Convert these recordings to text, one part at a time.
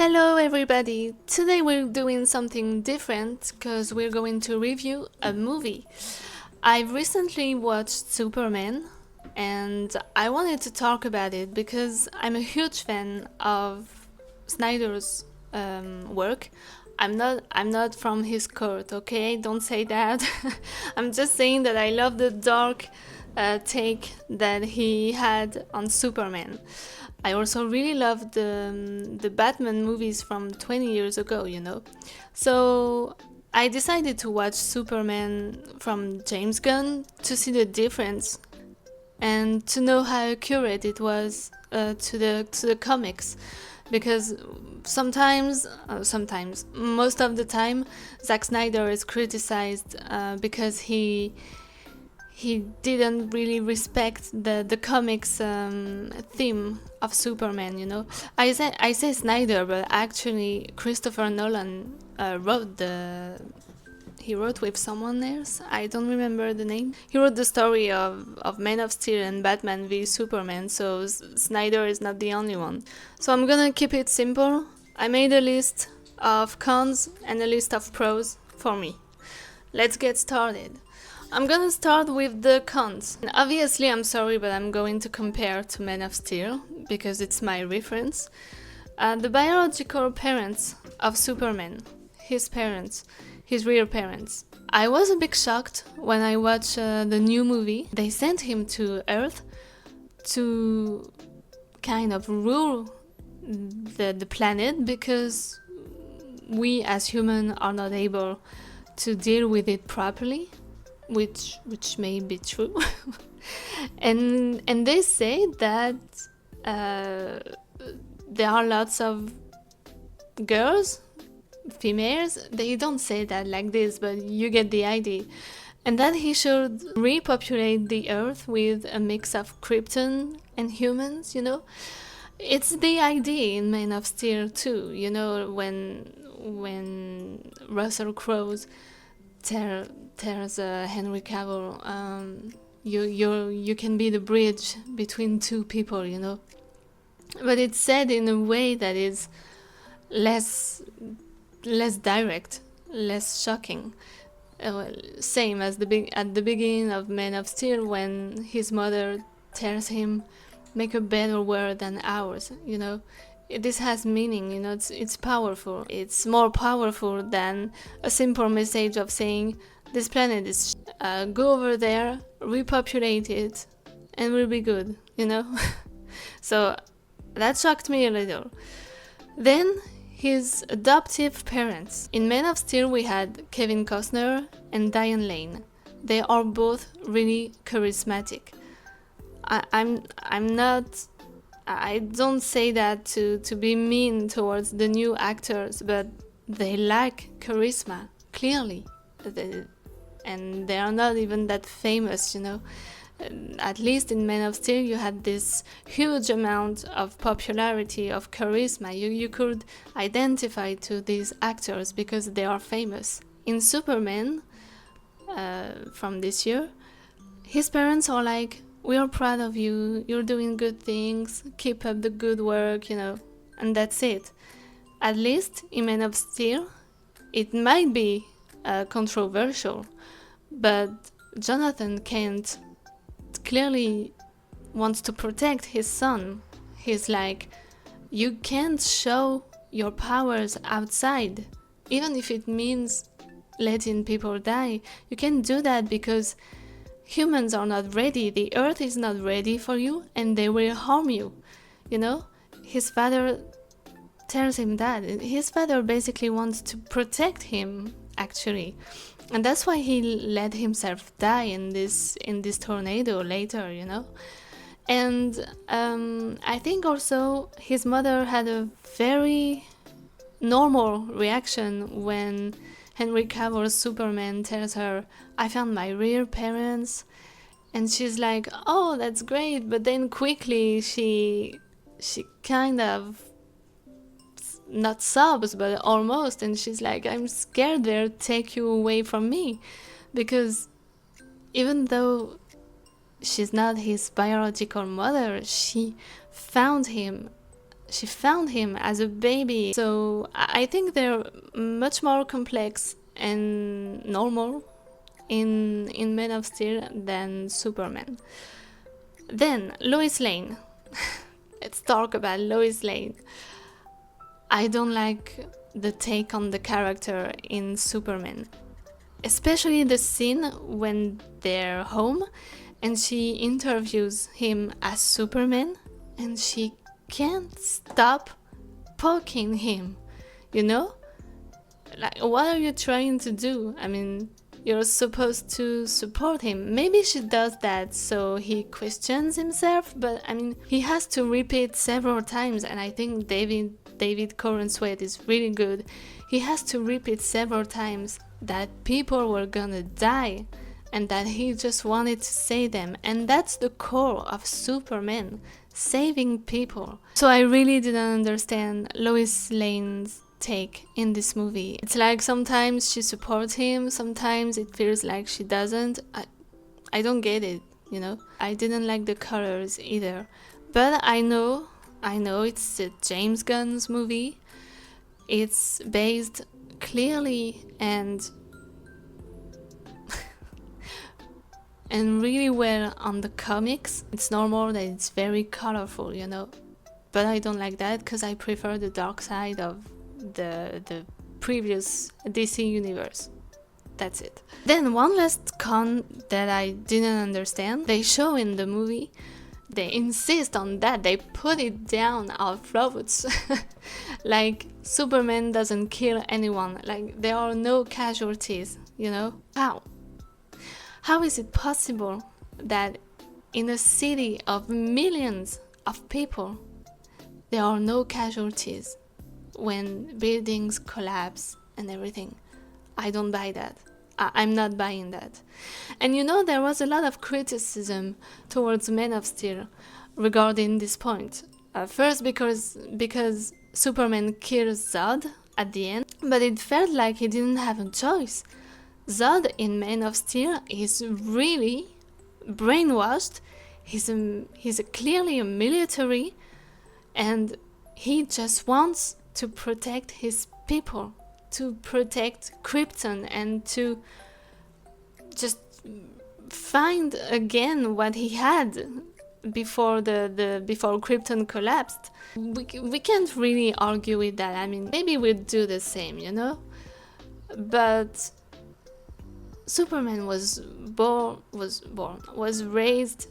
Hello everybody! Today we're doing something different because we're going to review a movie. I've recently watched Superman and I wanted to talk about it because I'm a huge fan of Snyder's work. I'm not from his court, okay? Don't say that. I'm just saying that I love the dark take that he had on Superman. I also really love the Batman movies from 20 years ago, you know. So I decided to watch Superman from James Gunn to see the difference and to know how accurate it was to the comics, because sometimes, most of the time, Zack Snyder is criticized because he didn't really respect the comics theme of Superman, you know. I say Snyder, but actually Christopher Nolan he wrote with someone else. I don't remember the name. He wrote the story of Man of Steel and Batman v Superman, so Snyder is not the only one. So I'm gonna keep it simple. I made a list of cons and a list of pros for me. Let's get started. I'm gonna start with the cons. And obviously, I'm sorry, but I'm going to compare to Man of Steel because it's my reference. The biological parents of Superman, his parents, his real parents. I was a bit shocked when I watched the new movie. They sent him to Earth to kind of rule the planet because we as humans are not able to deal with it properly, which may be true. and they say that there are lots of girls, females. They don't say that like this, but you get the idea. And that he should repopulate the earth with a mix of Krypton and humans, you know. It's the idea in Man of Steel too, you know, when Russell Crowe tears Henry Cavill, you can be the bridge between two people, you know. But it's said in a way that is less direct, less shocking. Same as at the beginning of Man of Steel, when his mother tells him, "Make a better world than ours," you know. This has meaning, you know. It's powerful. It's more powerful than a simple message of saying, "This planet is go over there, repopulate it, and we'll be good," you know. So that shocked me a little. Then his adoptive parents. In Man of Steel, we had Kevin Costner and Diane Lane. They are both really charismatic. I don't say that to be mean towards the new actors, but they lack charisma, clearly. And they are not even that famous, you know. At least in Man of Steel, you had this huge amount of popularity, of charisma. You could identify to these actors because they are famous. In Superman, from this year, his parents are like, "We are proud of you, you're doing good things, keep up the good work," you know, and that's it. At least in Man of Steel, it might be controversial, but Jonathan Kent clearly wants to protect his son. He's like, "You can't show your powers outside, even if it means letting people die. You can't do that because humans are not ready, the earth is not ready for you, and they will harm you," you know. His father tells him that. His father basically wants to protect him, actually, and that's why he let himself die in this tornado later, you know. And I think also his mother had a very normal reaction when Henry Cavill's Superman tells her, "I found my real parents," and she's like, "Oh, that's great," but then quickly she kind of not sobs, but almost, and she's like, "I'm scared they'll take you away from me," because even though she's not his biological mother, she found him She found him as a baby. So I think they're much more complex and normal in Man of Steel than Superman. Then Lois Lane. Let's talk about Lois Lane. I don't like the take on the character in Superman, especially the scene when they're home and she interviews him as Superman and she can't stop poking him, you know? Like, what are you trying to do? I mean, you're supposed to support him. Maybe she does that so he questions himself, but I mean, he has to repeat several times, and I think David Corenswet is really good. He has to repeat several times that people were gonna die and that he just wanted to save them, and that's the core of Superman, saving people. So I really didn't understand Lois Lane's take in this movie. It's like sometimes she supports him, sometimes it feels like she doesn't. I don't get it, you know? I didn't like the colors either. But I know it's a James Gunn's movie. It's based clearly and really well on the comics. It's normal that it's very colorful, you know? But I don't like that because I prefer the dark side of the previous DC universe. That's it. Then one last con that I didn't understand. They show in the movie, they insist on that, they put it down our throats. Like Superman doesn't kill anyone, like there are no casualties, you know? How is it possible that in a city of millions of people there are no casualties when buildings collapse and everything? I don't buy that. I'm not buying that. And you know, there was a lot of criticism towards Man of Steel regarding this point. First because Superman kills Zod at the end, but it felt like he didn't have a choice. Zod in Man of Steel is really brainwashed. He's clearly a military, and he just wants to protect his people, to protect Krypton, and to just find again what he had before before Krypton collapsed. We can't really argue with that. I mean, maybe we'd do the same, you know? But Superman was raised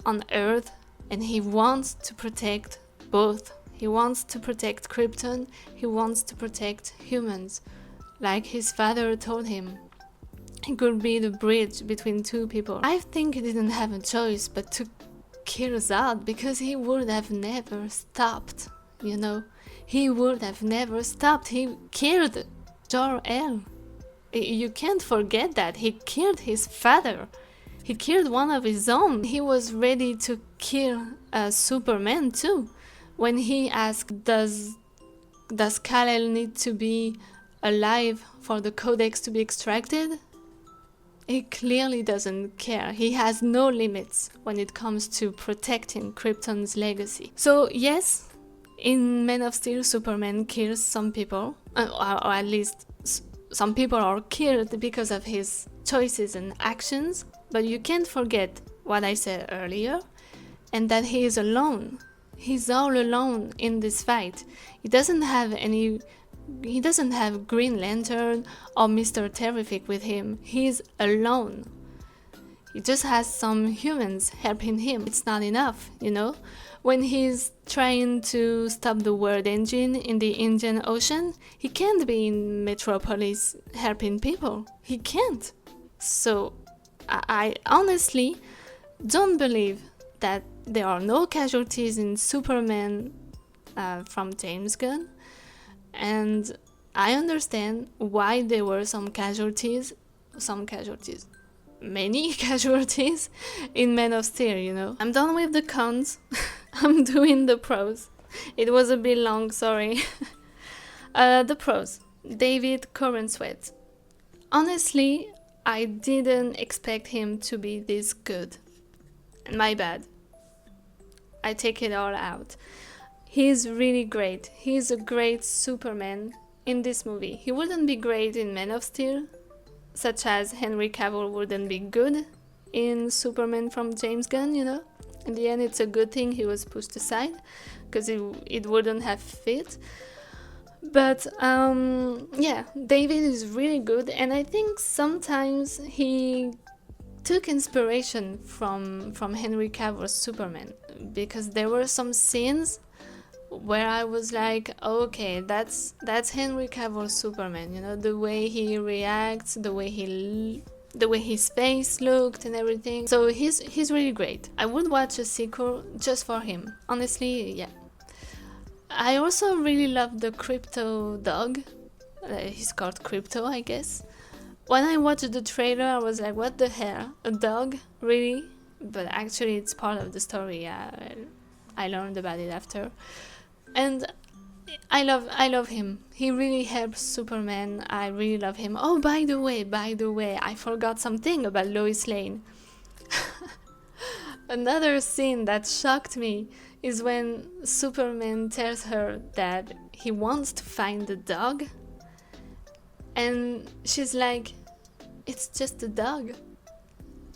on Earth, and he wants to protect both. He wants to protect Krypton, he wants to protect humans. Like his father told him, he could be the bridge between two people. I think he didn't have a choice but to kill Zod, because he would have never stopped, you know? He would have never stopped. He killed Jor-El. You can't forget that. He killed his father. He killed one of his own. He was ready to kill Superman too. When he asked, does Kal-El need to be alive for the codex to be extracted? He clearly doesn't care. He has no limits when it comes to protecting Krypton's legacy. So yes, in Man of Steel, Superman kills some people, or at least some people are killed because of his choices and actions, but you can't forget what I said earlier, and that he is alone. He's all alone in this fight. He doesn't have Green Lantern or Mr. Terrific with him. He's alone. He just has some humans helping him. It's not enough, you know? When he's trying to stop the World Engine in the Indian Ocean, he can't be in Metropolis helping people. He can't. So I honestly don't believe that there are no casualties in Superman from James Gunn, and I understand why there were many casualties in Man of Steel, you know. I'm done with the cons. I'm doing the pros. It was a bit long, sorry. The pros. David Corenswet. Honestly, I didn't expect him to be this good. My bad. I take it all out. He's really great. He's a great Superman in this movie. He wouldn't be great in Man of Steel, such as Henry Cavill wouldn't be good in Superman from James Gunn, you know? In the end, it's a good thing he was pushed aside, because it wouldn't have fit. But yeah, David is really good, and I think sometimes he took inspiration from Henry Cavill's Superman, because there were some scenes where I was like, okay, that's Henry Cavill's Superman, you know, the way he reacts, the way his face looked and everything. So he's really great. I would watch a sequel just for him. Honestly, yeah. I also really love the Crypto dog. He's called Crypto, I guess. When I watched the trailer, I was like, what the hell? A dog? Really? But actually, it's part of the story. I learned about it after. And I love him. He really helps Superman. I really love him. Oh, by the way, I forgot something about Lois Lane. Another scene that shocked me is when Superman tells her that he wants to find the dog, and she's like, it's just a dog.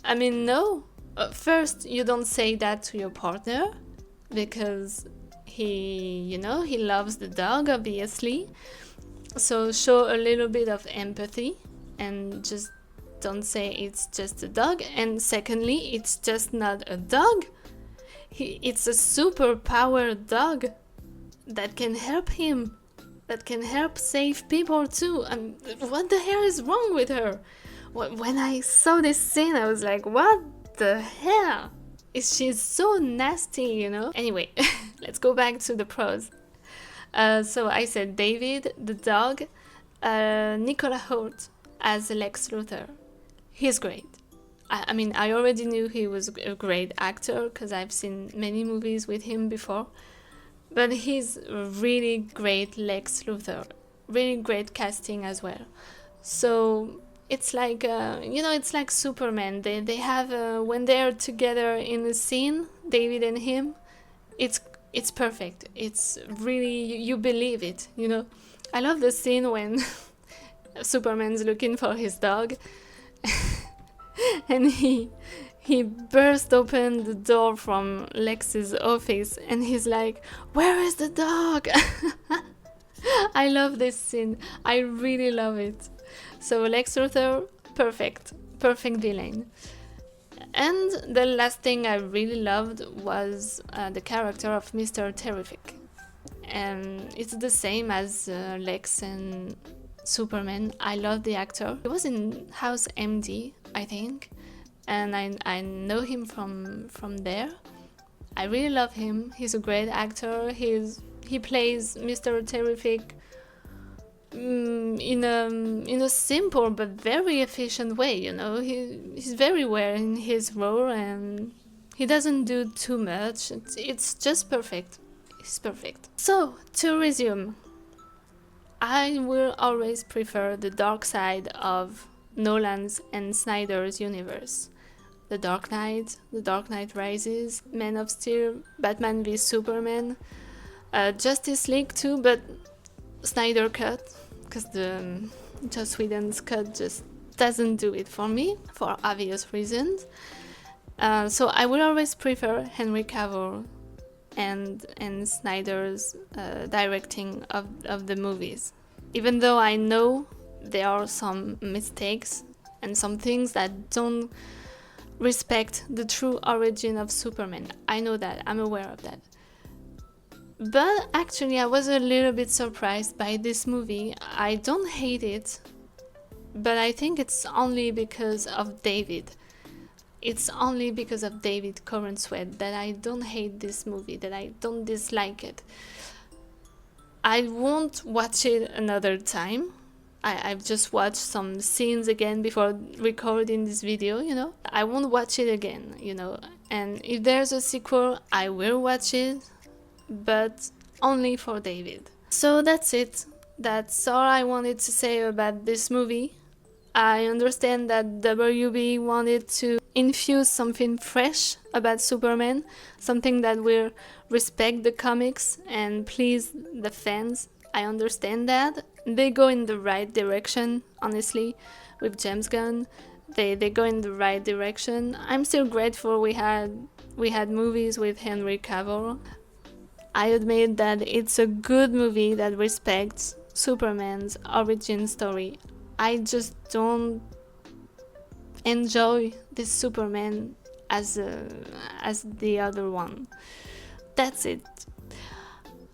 I mean, no. First, you don't say that to your partner, because he loves the dog, obviously. So show a little bit of empathy and just don't say it's just a dog. And secondly, it's just not a dog. It's a super powered dog that can help him, that can help save people too. What the hell is wrong with her? When I saw this scene, I was like, what the hell? She's so nasty, you know? Anyway, let's go back to the pros. So I said David, the dog, Nicola Holt as Lex Luthor. He's great. I mean, I already knew he was a great actor because I've seen many movies with him before. But he's a really great Lex Luthor. Really great casting as well. So it's like, it's like Superman. They have, when they're together in a scene, David and him, it's perfect. It's really, you believe it, you know. I love the scene when Superman's looking for his dog and he burst open the door from Lex's office and he's like, where is the dog? I love this scene. I really love it. So Lex Luthor, perfect villain. And the last thing I really loved was the character of Mr. Terrific. And it's the same as Lex and Superman. I love the actor. He was in House MD, I think, and I know him from there. I really love him. He's a great actor. He plays Mr. Terrific in a simple but very efficient way, you know. He's very well in his role and he doesn't do too much. It's just perfect. It's perfect. So, to resume, I will always prefer the dark side of Nolan's and Snyder's universe. The Dark Knight, The Dark Knight Rises, Man of Steel, Batman v Superman, Justice League too, but Snyder cut, because the Joss Whedon's cut just doesn't do it for me, for obvious reasons. So I will always prefer Henry Cavill and Snyder's directing of the movies. Even though I know there are some mistakes and some things that don't respect the true origin of Superman. I know that, I'm aware of that. But actually I was a little bit surprised by this movie. I don't hate it, but I think it's only because of David. It's only because of David Corenswet that I don't hate this movie, that I don't dislike it. I won't watch it another time. I've just watched some scenes again before recording this video, you know. I won't watch it again, you know. And if there's a sequel, I will watch it, but only for David. So that's it. That's all I wanted to say about this movie. I understand that WB wanted to infuse something fresh about Superman, something that will respect the comics and please the fans. I understand that. They go in the right direction, honestly, with James Gunn. They go in the right direction. I'm still grateful we had movies with Henry Cavill. I admit that it's a good movie that respects Superman's origin story. I just don't enjoy this Superman as the other one. That's it.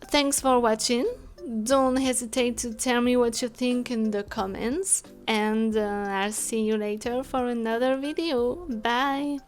Thanks for watching. Don't hesitate to tell me what you think in the comments, and I'll see you later for another video. Bye!